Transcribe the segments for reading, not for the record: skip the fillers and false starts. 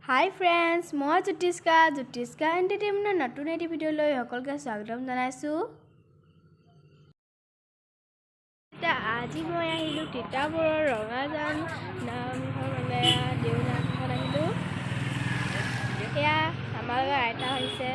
Hi friends, মই jyotishka entertainment নতুন এটি ভিডিও লৈ সকলোকে স্বাগতম জনাইছো। আজি মই আহিলো তিতাবৰৰ ৰঙাজান নামঘৰ মানে দেউ নামঘৰত আহিলো। এয়া আমাৰ আইতা হৈছে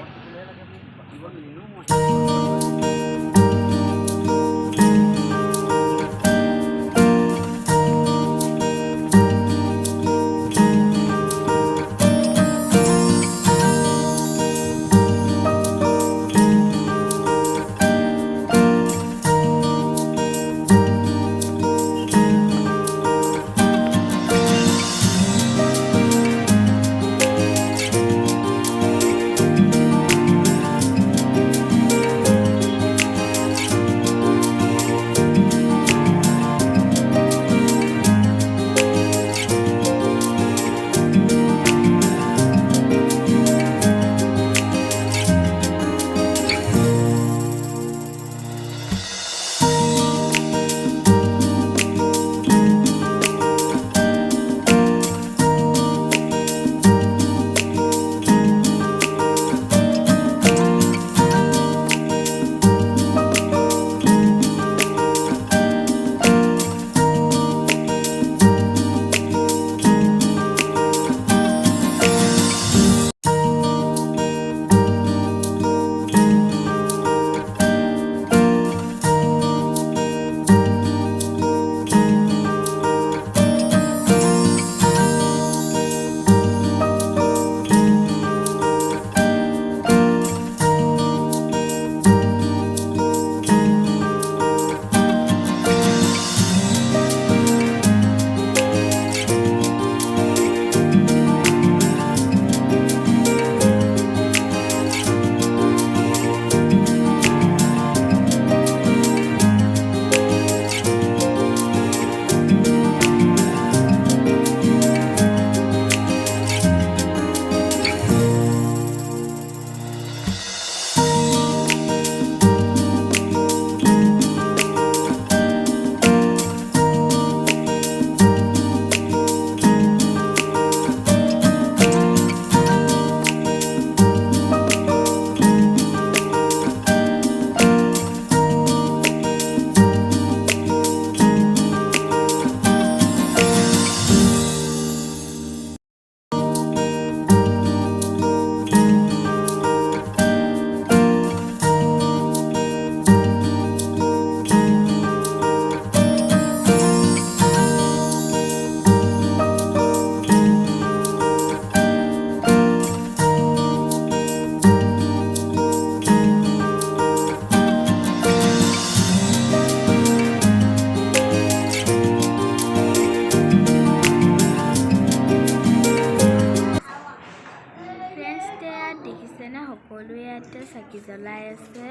দেখিছে না সকলোৱে ইয়াতে চাকি জ্বলাই আছে।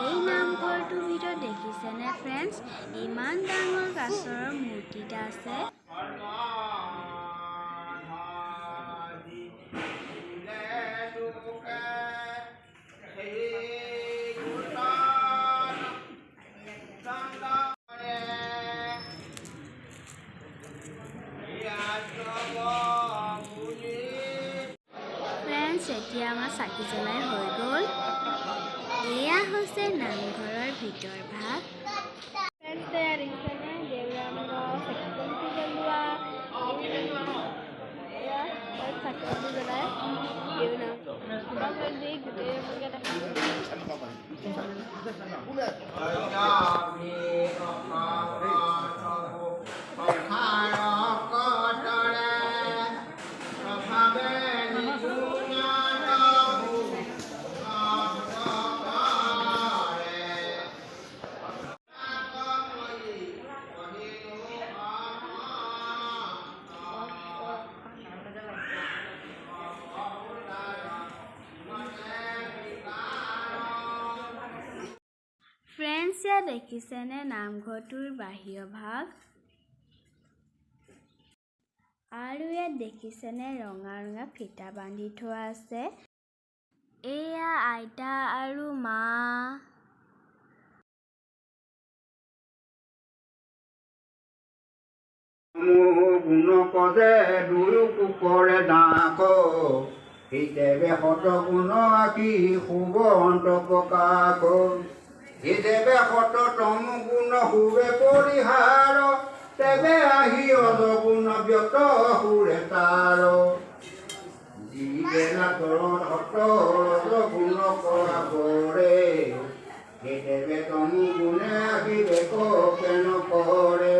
এই নামঘৰটোৰ ভিতৰত দেখিছে নে ফ্ৰেণ্ডছ, ইমান ডাঙৰ কাছৰ মূৰ্তি এটা আছে। এতিয়া আমাৰ চাকি জ্বলাই হৈ গ'ল। এয়া হৈছে নামঘৰৰ ভিতৰ ভাগ। ফ্ৰেণ্ডছ, ইয়াত দেখিছেনে নামঘৰটোৰ বাহিৰৰ ভাগ। আৰু ইয়াত দেখিছেনে ৰঙা ৰঙা ফিটা বান্ধি থোৱা আছে। এয়া আইতা আৰু মা। গুণক যে দুয়ো কুকৰে ডাক হিদেৱে শত গুণ আঁকি শুভ অন্ত প্ৰকাশ হিদেৱে শত তম গুণ শুভে পৰিহাৰ তেৱে আহি অজ গুণ ব্যক্ত সুৰে তাৰ যিবেলা তৰত শত ৰজ গুণ কৰা কৰে হিদেৱে তম গুণে আহিবে কেন কৰে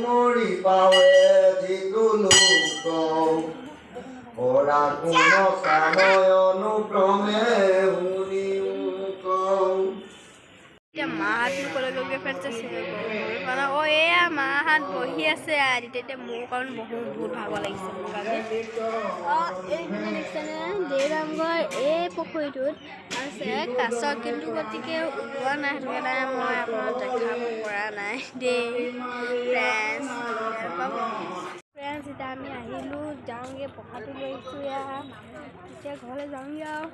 মৰি পাৱে যিকোনো কৰা গুণ কানয় অনুক্ৰমে শুনি এতিয়া মাহঁত মোক কলৈকে পেটছে মানে এয়া মাহঁত বহি আছে আৰু তেতিয়া মোৰ কাৰণ বহুত ভাগৰ লাগিছে মোৰ কাৰণে। এইপিনে দেখিছেনে দেউৰামঘৰ এই পুখুৰীটোত আছে কাছ, কিন্তু গতিকে ওলোৱা নাই, সেইটো কাৰণে মই আপোনাক দেখাব পৰা নাই দেই ফ্ৰেণ্ডছ। এতিয়া আমি আহিলোঁ, যাওঁগৈ, পকাটো লৈ আহিছোঁ এতিয়া ঘৰলৈ যাওঁগৈ আৰু।